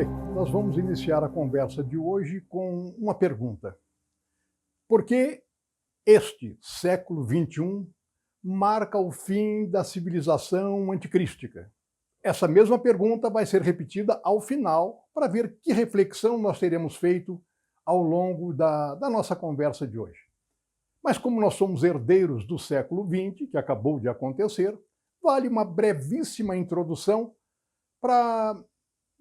Bem, nós vamos iniciar a conversa de hoje com uma pergunta. Por que este século XXI marca o fim da civilização anticrística? Essa mesma pergunta vai ser repetida ao final para ver que reflexão nós teremos feito ao longo da nossa conversa de hoje. Mas como nós somos herdeiros do século XX, que acabou de acontecer, vale uma brevíssima introdução para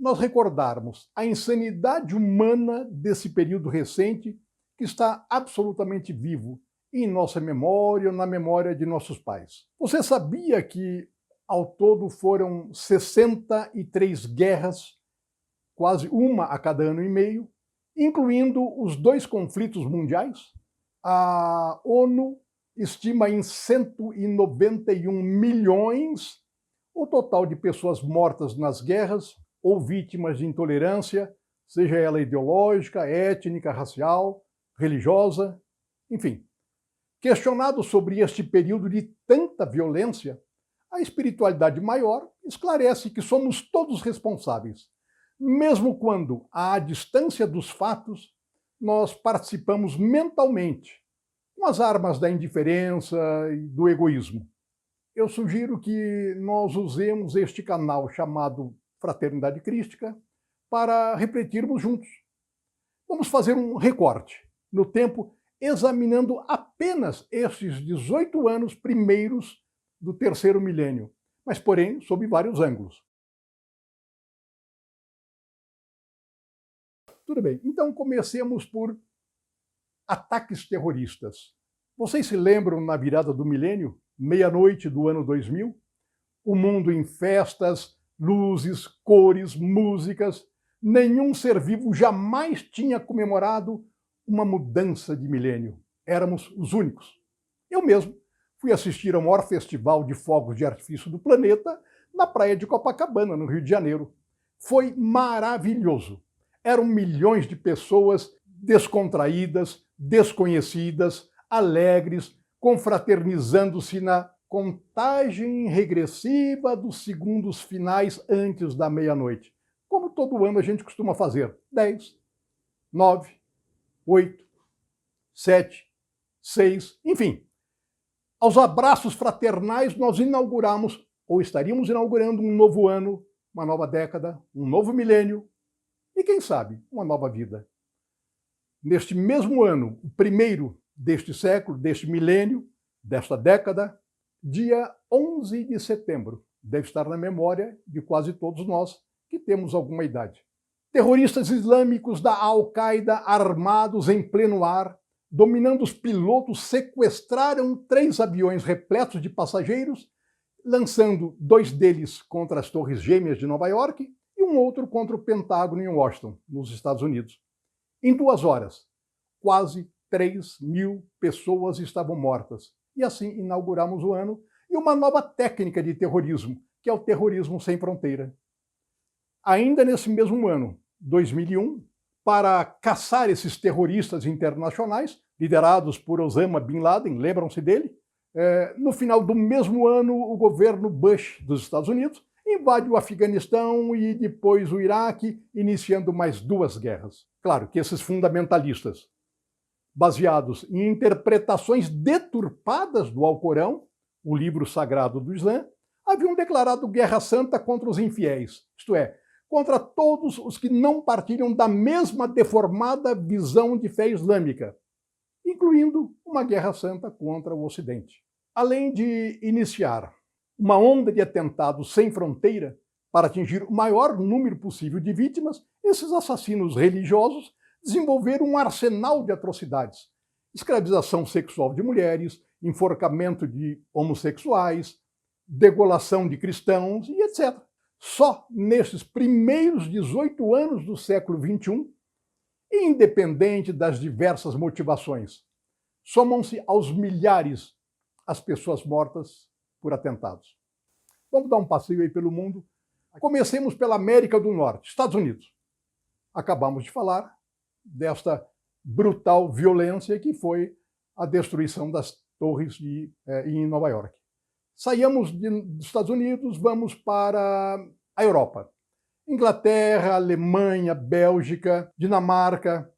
nós recordarmos a insanidade humana desse período recente que está absolutamente vivo em nossa memória, na memória de nossos pais. Você sabia que ao todo foram 63 guerras, quase uma a cada ano e meio, incluindo os 2 conflitos mundiais? A ONU estima em 191 milhões o total de pessoas mortas nas guerras ou vítimas de intolerância, seja ela ideológica, étnica, racial, religiosa, enfim. Questionado sobre este período de tanta violência, a espiritualidade maior esclarece que somos todos responsáveis, mesmo quando, à distância dos fatos, nós participamos mentalmente, com as armas da indiferença e do egoísmo. Eu sugiro que nós usemos este canal chamado Fraternidade Crística para refletirmos juntos. Vamos fazer um recorte no tempo, examinando apenas estes 18 anos primeiros do terceiro milênio, mas porém sob vários ângulos. Tudo bem, então comecemos por ataques terroristas. Vocês se lembram na virada do milênio, meia-noite do ano 2000? O mundo em festas, luzes, cores, músicas. Nenhum ser vivo jamais tinha comemorado uma mudança de milênio. Éramos os únicos. Eu mesmo fui assistir ao maior festival de fogos de artifício do planeta na praia de Copacabana, no Rio de Janeiro. Foi maravilhoso. Eram milhões de pessoas descontraídas, desconhecidas, alegres, confraternizando-se na contagem regressiva dos segundos finais antes da meia-noite. Como todo ano a gente costuma fazer. 10, 9, 8, 7, 6, enfim. Aos abraços fraternais nós inauguramos, ou estaríamos inaugurando um novo ano, uma nova década, um novo milênio e, quem sabe, uma nova vida. Neste mesmo ano, o primeiro deste século, deste milênio, desta década, dia 11 de setembro, deve estar na memória de quase todos nós que temos alguma idade. Terroristas islâmicos da Al-Qaeda armados em pleno ar, dominando os pilotos, sequestraram 3 aviões repletos de passageiros, lançando 2 deles contra as Torres Gêmeas de Nova York e um outro contra o Pentágono em Washington, nos Estados Unidos. Em 2 horas, quase 3.000 pessoas estavam mortas. E assim inauguramos o ano e uma nova técnica de terrorismo, que é o terrorismo sem fronteira. Ainda nesse mesmo ano, 2001, para caçar esses terroristas internacionais, liderados por Osama Bin Laden, lembram-se dele? No final do mesmo ano, o governo Bush dos Estados Unidos invade o Afeganistão e depois o Iraque, iniciando mais 2 guerras. Claro que esses fundamentalistas, baseados em interpretações deturpadas do Alcorão, o livro sagrado do Islã, haviam declarado guerra santa contra os infiéis, isto é, contra todos os que não partilham da mesma deformada visão de fé islâmica, incluindo uma guerra santa contra o Ocidente. Além de iniciar uma onda de atentados sem fronteira para atingir o maior número possível de vítimas, esses assassinos religiosos desenvolveram um arsenal de atrocidades: escravização sexual de mulheres, enforcamento de homossexuais, degolação de cristãos e etc. Só nesses primeiros 18 anos do século XXI, independente das diversas motivações, somam-se aos milhares as pessoas mortas por atentados. Vamos dar um passeio aí pelo mundo. Comecemos pela América do Norte, Estados Unidos. Acabamos de falar desta brutal violência que foi a destruição das torres em Nova York. Saímos dos Estados Unidos, vamos para a Europa. Inglaterra, Alemanha, Bélgica, Dinamarca,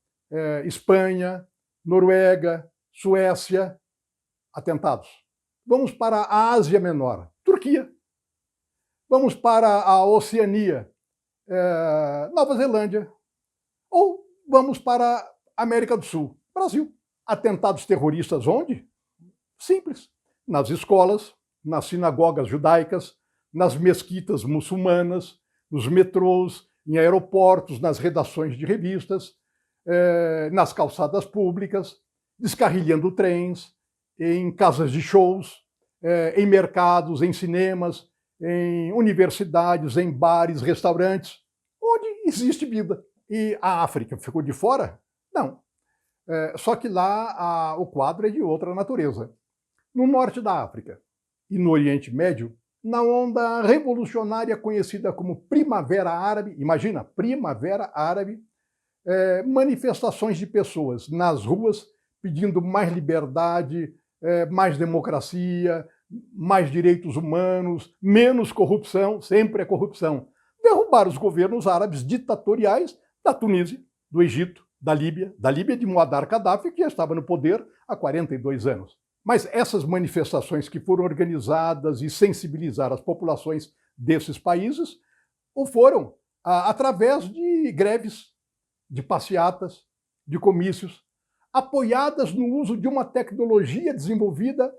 Espanha, Noruega, Suécia, atentados. Vamos para a Ásia Menor, Turquia. Vamos para a Oceania, Nova Zelândia. Ou vamos para a América do Sul, Brasil. Atentados terroristas onde? Simples. Nas escolas, nas sinagogas judaicas, nas mesquitas muçulmanas, nos metrôs, em aeroportos, nas redações de revistas, nas calçadas públicas, descarrilhando trens, em casas de shows, em mercados, em cinemas, em universidades, em bares, restaurantes, onde existe vida. E a África ficou de fora? Não. Só que lá o quadro é de outra natureza. No norte da África e no Oriente Médio, na onda revolucionária conhecida como Primavera Árabe, imagina, Primavera Árabe, manifestações de pessoas nas ruas pedindo mais liberdade, mais democracia, mais direitos humanos, menos corrupção, sempre é corrupção. Derrubar os governos árabes ditatoriais da Tunísia, do Egito, da Líbia de Muammar Gaddafi, que já estava no poder há 42 anos. Mas essas manifestações que foram organizadas e sensibilizaram as populações desses países, o foram através de greves, de passeatas, de comícios, apoiadas no uso de uma tecnologia desenvolvida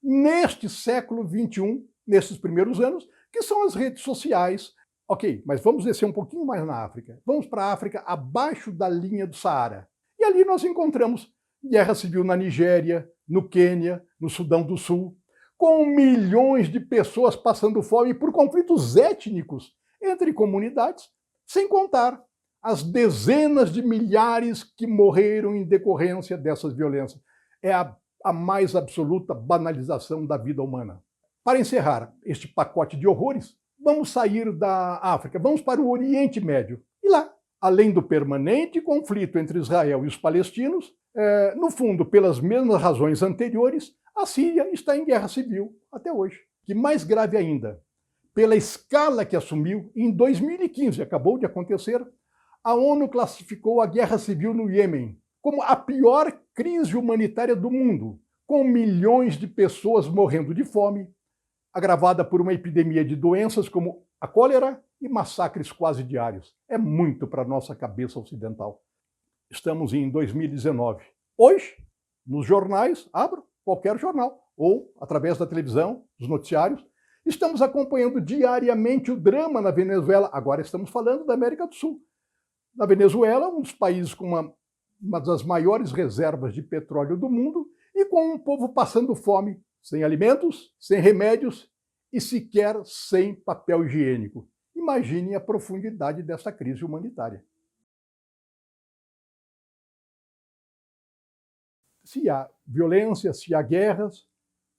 neste século XXI, nesses primeiros anos, que são as redes sociais. Ok, mas vamos descer um pouquinho mais na África. Vamos para a África abaixo da linha do Saara. E ali nós encontramos guerra civil na Nigéria, no Quênia, no Sudão do Sul, com milhões de pessoas passando fome por conflitos étnicos entre comunidades, sem contar as dezenas de milhares que morreram em decorrência dessas violências. É a mais absoluta banalização da vida humana. Para encerrar este pacote de horrores, vamos sair da África, vamos para o Oriente Médio. E lá, além do permanente conflito entre Israel e os palestinos, no fundo, pelas mesmas razões anteriores, a Síria está em guerra civil até hoje. Que mais grave ainda, pela escala que assumiu, em 2015, acabou de acontecer, a ONU classificou a guerra civil no Iêmen como a pior crise humanitária do mundo, com milhões de pessoas morrendo de fome, agravada por uma epidemia de doenças como a cólera e massacres quase diários. É muito para a nossa cabeça ocidental. Estamos em 2019. Hoje, nos jornais, abro qualquer jornal, ou através da televisão, dos noticiários, estamos acompanhando diariamente o drama na Venezuela. Agora estamos falando da América do Sul. Na Venezuela, um dos países com uma das maiores reservas de petróleo do mundo e com um povo passando fome, sem alimentos, sem remédios e sequer sem papel higiênico. Imaginem a profundidade dessa crise humanitária. Se há violência, se há guerras,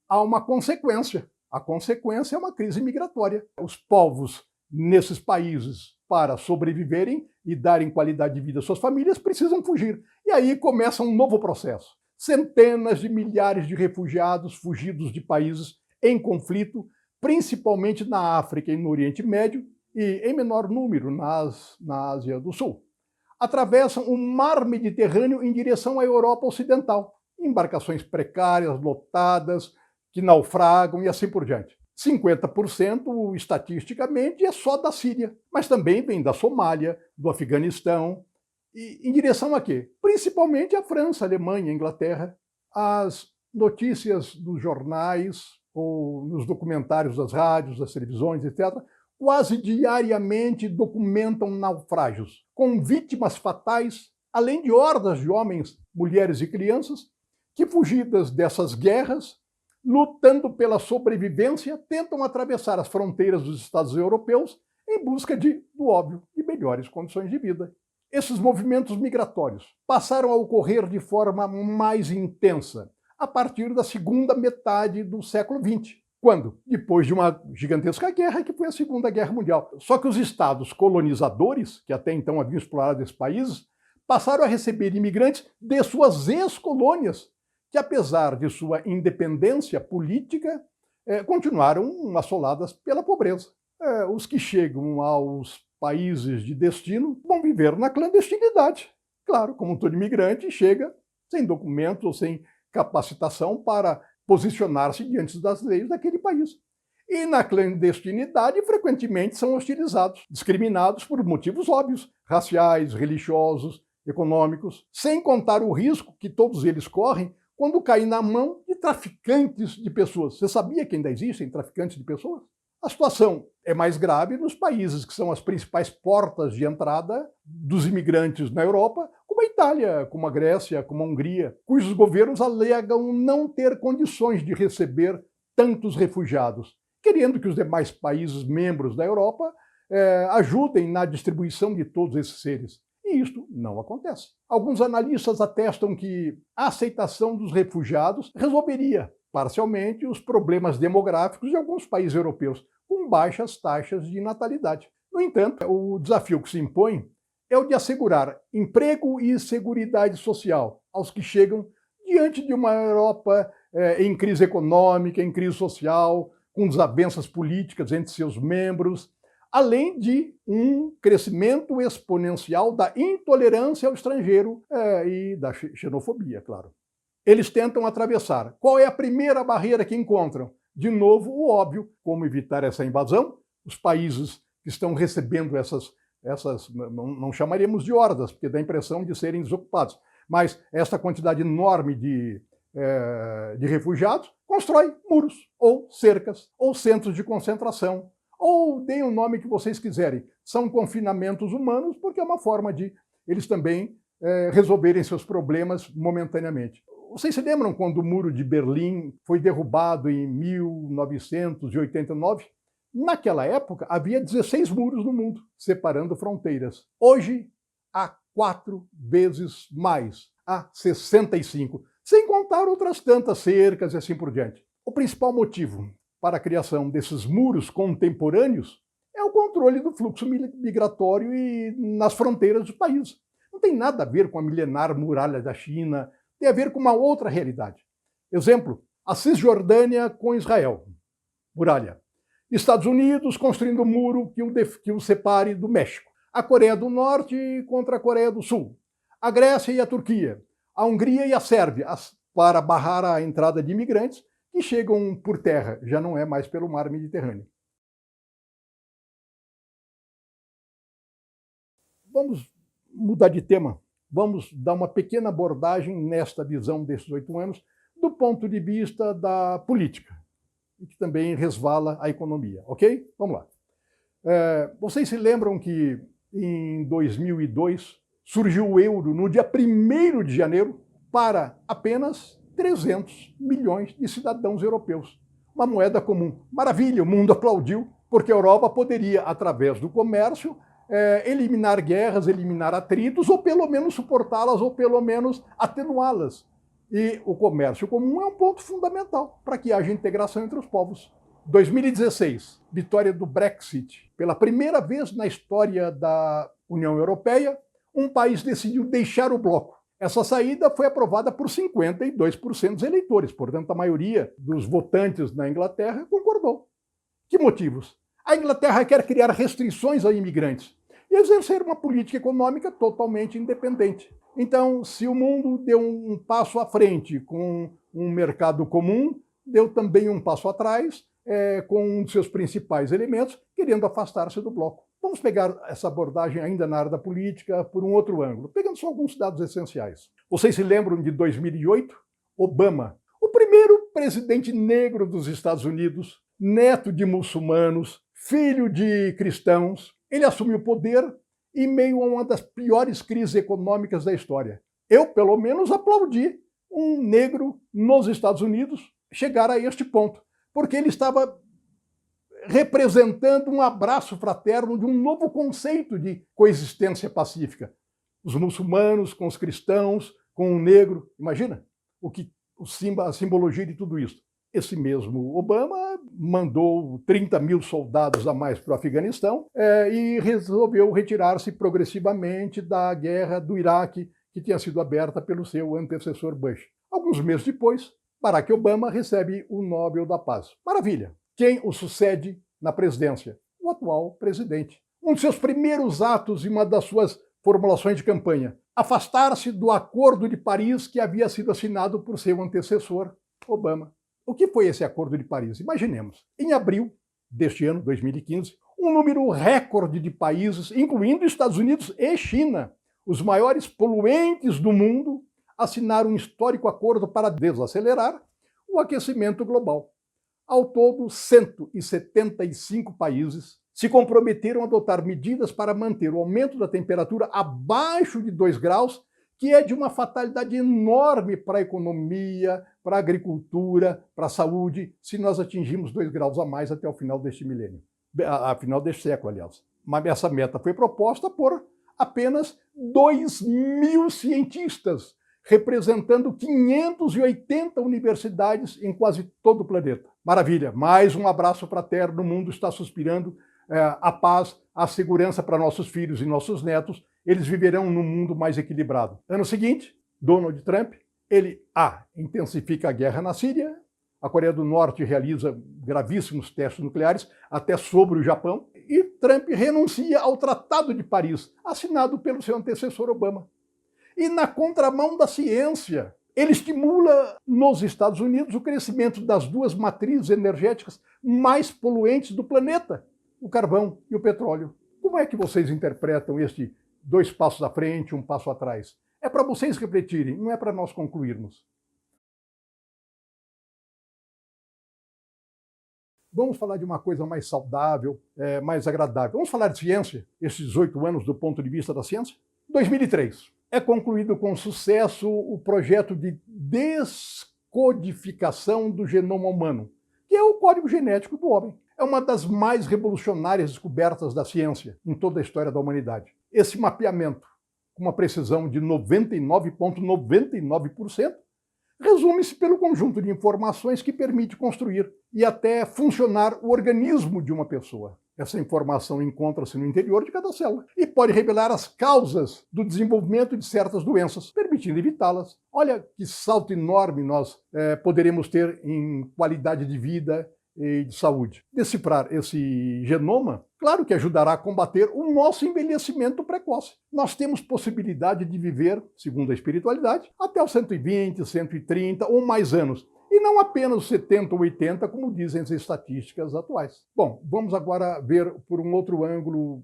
há uma consequência. A consequência é uma crise migratória. Os povos nesses países, para sobreviverem e darem qualidade de vida às suas famílias, precisam fugir. E aí começa um novo processo. Centenas de milhares de refugiados fugidos de países em conflito, principalmente na África e no Oriente Médio, e em menor número na Ásia do Sul. Atravessam o mar Mediterrâneo em direção à Europa Ocidental. Embarcações precárias, lotadas, que naufragam e assim por diante. 50%, estatisticamente, é só da Síria, mas também vem da Somália, do Afeganistão, e em direção a quê? Principalmente a França, a Alemanha, a Inglaterra. As notícias dos jornais, ou nos documentários das rádios, das televisões, etc., quase diariamente documentam naufrágios, com vítimas fatais, além de hordas de homens, mulheres e crianças, que, fugidas dessas guerras, lutando pela sobrevivência, tentam atravessar as fronteiras dos Estados europeus em busca do óbvio, de melhores condições de vida. Esses movimentos migratórios passaram a ocorrer de forma mais intensa a partir da segunda metade do século XX, quando, depois de uma gigantesca guerra, que foi a Segunda Guerra Mundial. Só que os estados colonizadores, que até então haviam explorado esses países, passaram a receber imigrantes de suas ex-colônias, que, apesar de sua independência política, continuaram assoladas pela pobreza. Os que chegam aos países de destino vão viver na clandestinidade. Claro, como todo imigrante, chega sem documento ou sem capacitação para posicionar-se diante das leis daquele país. E na clandestinidade, frequentemente são hostilizados, discriminados por motivos óbvios, raciais, religiosos, econômicos, sem contar o risco que todos eles correm quando caem na mão de traficantes de pessoas. Você sabia que ainda existem traficantes de pessoas? A situação é mais grave nos países que são as principais portas de entrada dos imigrantes na Europa, como a Itália, como a Grécia, como a Hungria, cujos governos alegam não ter condições de receber tantos refugiados, querendo que os demais países membros da Europa ajudem na distribuição de todos esses seres. E isto não acontece. Alguns analistas atestam que a aceitação dos refugiados resolveria parcialmente os problemas demográficos de alguns países europeus, com baixas taxas de natalidade. No entanto, o desafio que se impõe é o de assegurar emprego e seguridade social aos que chegam diante de uma Europa em crise econômica, em crise social, com desavenças políticas entre seus membros, além de um crescimento exponencial da intolerância ao estrangeiro e da xenofobia, claro. Eles tentam atravessar. Qual é a primeira barreira que encontram? De novo, o óbvio, como evitar essa invasão. Os países que estão recebendo essas não chamaremos de hordas, porque dá a impressão de serem desocupados, mas essa quantidade enorme de refugiados constrói muros, ou cercas, ou centros de concentração, ou deem o nome que vocês quiserem. São confinamentos humanos, porque é uma forma de eles também resolverem seus problemas momentaneamente. Vocês se lembram quando o Muro de Berlim foi derrubado em 1989? Naquela época, havia 16 muros no mundo, separando fronteiras. Hoje, há 4 vezes mais, há 65, sem contar outras tantas cercas e assim por diante. O principal motivo para a criação desses muros contemporâneos é o controle do fluxo migratório e nas fronteiras dos países. Não tem nada a ver com a milenar muralha da China, tem a ver com uma outra realidade. Exemplo, a Cisjordânia com Israel, muralha. Estados Unidos construindo um muro que o separe do México. A Coreia do Norte contra a Coreia do Sul. A Grécia e a Turquia. A Hungria e a Sérvia, para barrar a entrada de imigrantes que chegam por terra, já não é mais pelo mar Mediterrâneo. Vamos mudar de tema. Vamos dar uma pequena abordagem nesta visão desses 8 anos do ponto de vista da política, e que também resvala a economia, ok? Vamos lá. Vocês se lembram que em 2002 surgiu o euro no dia 1º de janeiro para apenas 300 milhões de cidadãos europeus. Uma moeda comum. Maravilha, o mundo aplaudiu, porque a Europa poderia, através do comércio, eliminar guerras, eliminar atritos, ou pelo menos suportá-las, ou pelo menos atenuá-las. E o comércio comum é um ponto fundamental para que haja integração entre os povos. 2016, vitória do Brexit. Pela primeira vez na história da União Europeia, um país decidiu deixar o bloco. Essa saída foi aprovada por 52% dos eleitores, portanto a maioria dos votantes na Inglaterra concordou. Que motivos? A Inglaterra quer criar restrições a imigrantes e exercer uma política econômica totalmente independente. Então, se o mundo deu um passo à frente com um mercado comum, deu também um passo atrás com um de seus principais elementos, querendo afastar-se do bloco. Vamos pegar essa abordagem ainda na área da política por um outro ângulo, pegando só alguns dados essenciais. Vocês se lembram de 2008? Obama, o primeiro presidente negro dos Estados Unidos, neto de muçulmanos, filho de cristãos, ele assumiu o poder em meio a uma das piores crises econômicas da história. Eu, pelo menos, aplaudi um negro nos Estados Unidos chegar a este ponto, porque ele estava representando um abraço fraterno de um novo conceito de coexistência pacífica. Os muçulmanos com os cristãos, com o negro. Imagina a simbologia de tudo isso. Esse mesmo Obama mandou 30 mil soldados a mais para o Afeganistão e resolveu retirar-se progressivamente da guerra do Iraque, que tinha sido aberta pelo seu antecessor Bush. Alguns meses depois, Barack Obama recebe o Nobel da Paz. Maravilha! Quem o sucede na presidência? O atual presidente, Um de seus primeiros atos e uma das suas formulações de campanha: afastar-se do Acordo de Paris que havia sido assinado por seu antecessor, Obama. O que foi esse Acordo de Paris? Imaginemos, em abril deste ano, 2015, um número recorde de países, incluindo Estados Unidos e China, os maiores poluentes do mundo, assinaram um histórico acordo para desacelerar o aquecimento global. Ao todo, 175 países se comprometeram a adotar medidas para manter o aumento da temperatura abaixo de 2 graus, que é de uma fatalidade enorme para a economia, para a agricultura, para a saúde, se nós atingirmos 2 graus a mais até o final deste milênio. A final deste século, aliás. Mas essa meta foi proposta por apenas 2.000 cientistas, representando 580 universidades em quase todo o planeta. Maravilha! Mais um abraço fraterno. O mundo está suspirando a paz, a segurança para nossos filhos e nossos netos. Eles viverão num mundo mais equilibrado. Ano seguinte, Donald Trump, ele intensifica a guerra na Síria, a Coreia do Norte realiza gravíssimos testes nucleares, até sobre o Japão, e Trump renuncia ao Tratado de Paris, assinado pelo seu antecessor Obama. E na contramão da ciência, ele estimula nos Estados Unidos o crescimento das duas matrizes energéticas mais poluentes do planeta, o carvão e o petróleo. Como é que vocês interpretam este 2 passos à frente, 1 passo atrás? É para vocês refletirem, não é para nós concluirmos. Vamos falar de uma coisa mais saudável, mais agradável. Vamos falar de ciência, esses 18 anos do ponto de vista da ciência? 2003. É concluído com sucesso o projeto de descodificação do genoma humano, que é o código genético do homem. É uma das mais revolucionárias descobertas da ciência em toda a história da humanidade. Esse mapeamento, com uma precisão de 99,99%, resume-se pelo conjunto de informações que permite construir e até funcionar o organismo de uma pessoa. Essa informação encontra-se no interior de cada célula e pode revelar as causas do desenvolvimento de certas doenças, permitindo evitá-las. Olha que salto enorme nós poderemos ter em qualidade de vida e de saúde. Decifrar esse genoma, claro que ajudará a combater o nosso envelhecimento precoce. Nós temos possibilidade de viver, segundo a espiritualidade, até os 120, 130 ou mais anos. E não apenas os 70 ou 80, como dizem as estatísticas atuais. Bom, vamos agora ver por um outro ângulo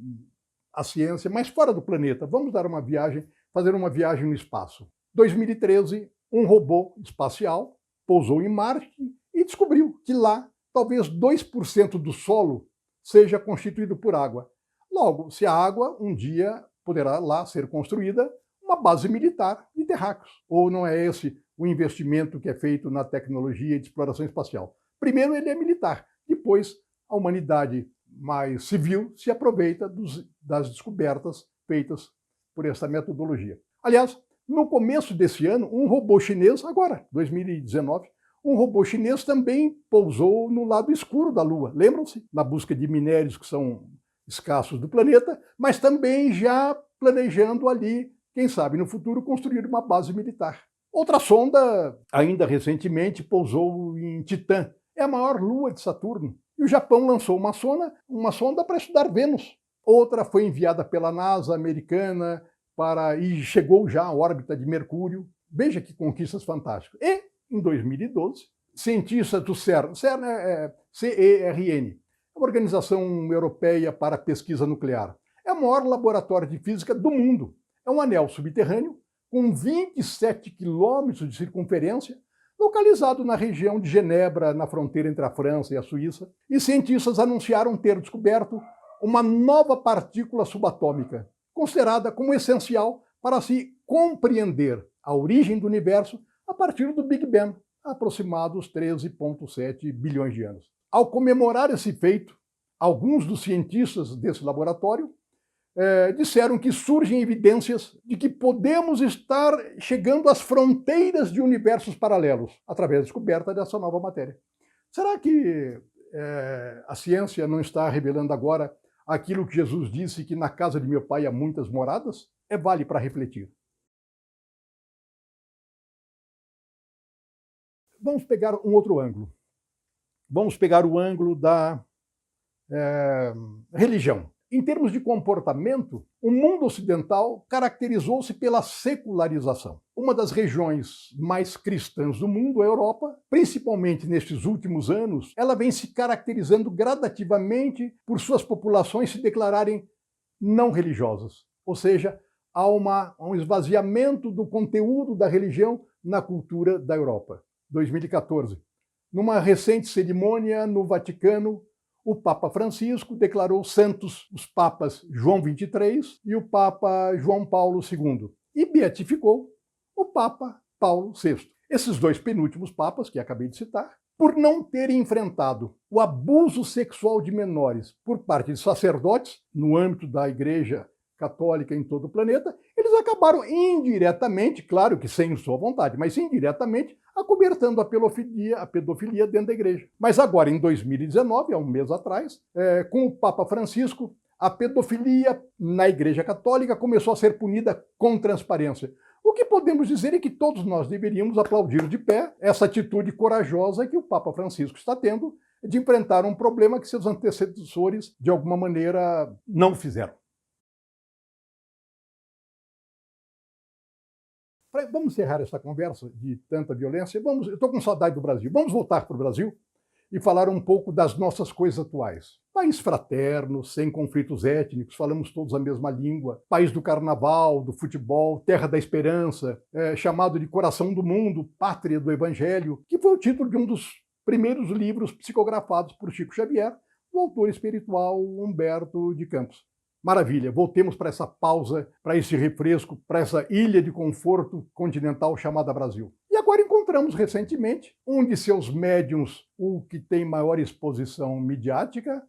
a ciência, mas fora do planeta. Vamos dar uma viagem, fazer uma viagem no espaço. 2013, um robô espacial pousou em Marte e descobriu que lá talvez 2% do solo seja constituído por água. Logo, se a água um dia poderá lá ser construída uma base militar de terráqueos. Ou não é esse o investimento que é feito na tecnologia de exploração espacial? Primeiro ele é militar, depois a humanidade mais civil se aproveita das descobertas feitas por essa metodologia. Aliás, no começo desse ano, um robô chinês, agora, 2019, um robô chinês também pousou no lado escuro da Lua. Lembram-se? Na busca de minérios que são escassos do planeta, mas também já planejando ali, quem sabe, no futuro, construir uma base militar. Outra sonda, ainda recentemente, pousou em Titã. É a maior lua de Saturno. E o Japão lançou uma sonda para estudar Vênus. Outra foi enviada pela NASA americana e chegou já à órbita de Mercúrio. Veja que conquistas fantásticas. E, em 2012, cientistas do CERN, CERN é CERN, é uma organização europeia para pesquisa nuclear. É o maior laboratório de física do mundo. É um anel subterrâneo com 27 quilômetros de circunferência, localizado na região de Genebra, na fronteira entre a França e a Suíça. E cientistas anunciaram ter descoberto uma nova partícula subatômica, considerada como essencial para se compreender a origem do universo a partir do Big Bang, aproximados 13,7 bilhões de anos. Ao comemorar esse feito, alguns dos cientistas desse laboratório disseram que surgem evidências de que podemos estar chegando às fronteiras de universos paralelos através da descoberta dessa nova matéria. Será que a ciência não está revelando agora aquilo que Jesus disse, que na casa de meu pai há muitas moradas? Vale para refletir. Vamos pegar um outro ângulo. Vamos pegar o ângulo da religião. Em termos de comportamento, o mundo ocidental caracterizou-se pela secularização. Uma das regiões mais cristãs do mundo, a Europa, principalmente nestes últimos anos, ela vem se caracterizando gradativamente por suas populações se declararem não religiosas. Ou seja, há um esvaziamento do conteúdo da religião na cultura da Europa. 2014. Numa recente cerimônia no Vaticano, o Papa Francisco declarou santos os papas João XXIII e o Papa João Paulo II e beatificou o Papa Paulo VI. Esses dois penúltimos papas, que acabei de citar, por não terem enfrentado o abuso sexual de menores por parte de sacerdotes no âmbito da Igreja Católica em todo o planeta, eles acabaram indiretamente, claro que sem sua vontade, mas indiretamente, acobertando a pedofilia dentro da igreja. Mas agora, em 2019, há um mês atrás, com o Papa Francisco, a pedofilia na Igreja Católica começou a ser punida com transparência. O que podemos dizer é que todos nós deveríamos aplaudir de pé essa atitude corajosa que o Papa Francisco está tendo de enfrentar um problema que seus antecessores, de alguma maneira, não fizeram. Vamos encerrar essa conversa de tanta violência. Eu estou com saudade do Brasil. Vamos voltar para o Brasil e falar um pouco das nossas coisas atuais. País fraterno, sem conflitos étnicos, falamos todos a mesma língua. País do carnaval, do futebol, terra da esperança, chamado de coração do mundo, pátria do evangelho, que foi o título de um dos primeiros livros psicografados por Chico Xavier, o autor espiritual Humberto de Campos. Maravilha, voltemos para essa pausa, para esse refresco, para essa ilha de conforto continental chamada Brasil. E agora encontramos recentemente um de seus médiuns, o que tem maior exposição midiática,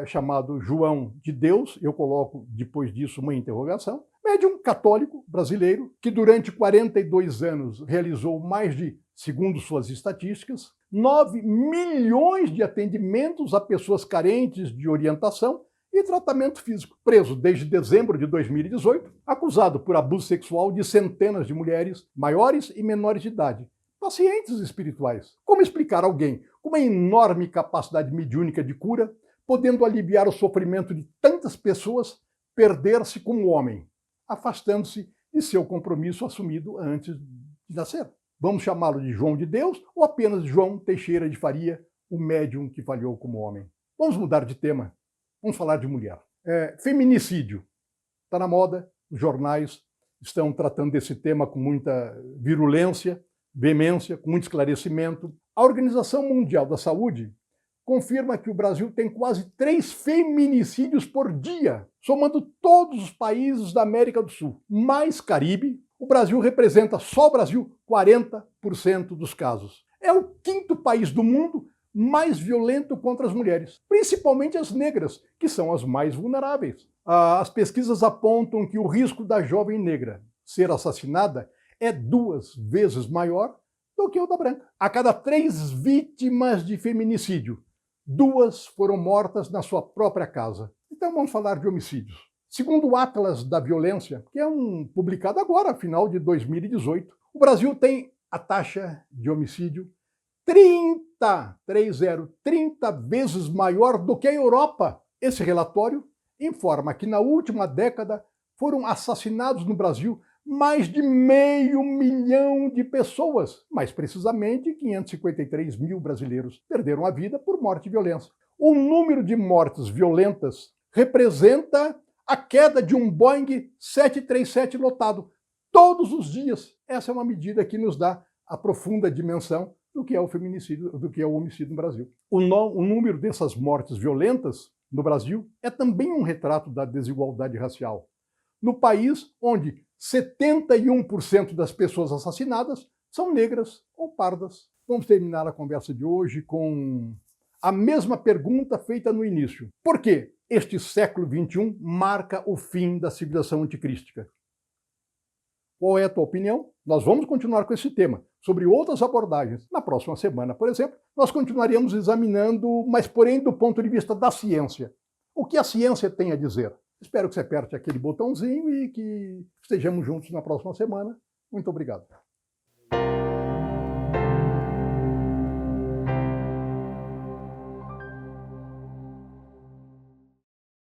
chamado João de Deus, eu coloco depois disso uma interrogação, médium católico brasileiro, que durante 42 anos realizou mais de, segundo suas estatísticas, 9 milhões de atendimentos a pessoas carentes de orientação e tratamento físico, preso desde dezembro de 2018, acusado por abuso sexual de centenas de mulheres maiores e menores de idade, pacientes espirituais. Como explicar alguém com uma enorme capacidade mediúnica de cura, podendo aliviar o sofrimento de tantas pessoas, perder-se como homem, afastando-se de seu compromisso assumido antes de nascer? Vamos chamá-lo de João de Deus ou apenas João Teixeira de Faria, o médium que falhou como homem? Vamos mudar de tema. Vamos falar de mulher. Feminicídio. Está na moda, os jornais estão tratando desse tema com muita virulência, veemência, com muito esclarecimento. A Organização Mundial da Saúde confirma que o Brasil tem quase 3 feminicídios por dia, somando todos os países da América do Sul, mais Caribe. O Brasil representa, só o Brasil, 40% dos casos. É o 5º país do mundo mais violento contra as mulheres, principalmente as negras, que são as mais vulneráveis. As pesquisas apontam que o risco da jovem negra ser assassinada é 2 vezes maior do que o da branca. A cada 3 vítimas de feminicídio, 2 foram mortas na sua própria casa. Então vamos falar de homicídios. Segundo o Atlas da Violência, que é publicado agora, final de 2018, o Brasil tem a taxa de homicídio 30 vezes maior do que a Europa. Esse relatório informa que na última década foram assassinados no Brasil mais de 500 mil de pessoas. Mais precisamente, 553 mil brasileiros perderam a vida por morte e violência. O número de mortes violentas representa a queda de um Boeing 737 lotado todos os dias. Essa é uma medida que nos dá a profunda dimensão do que é o feminicídio, do que é o homicídio no Brasil. O número dessas mortes violentas no Brasil é também um retrato da desigualdade racial. No país onde 71% das pessoas assassinadas são negras ou pardas. Vamos terminar a conversa de hoje com a mesma pergunta feita no início. Por que este século XXI marca o fim da civilização anticrística? Qual é a tua opinião? Nós vamos continuar com esse tema, sobre outras abordagens. Na próxima semana, por exemplo, nós continuaremos examinando, mas porém do ponto de vista da ciência. O que a ciência tem a dizer? Espero que você aperte aquele botãozinho e que estejamos juntos na próxima semana. Muito obrigado.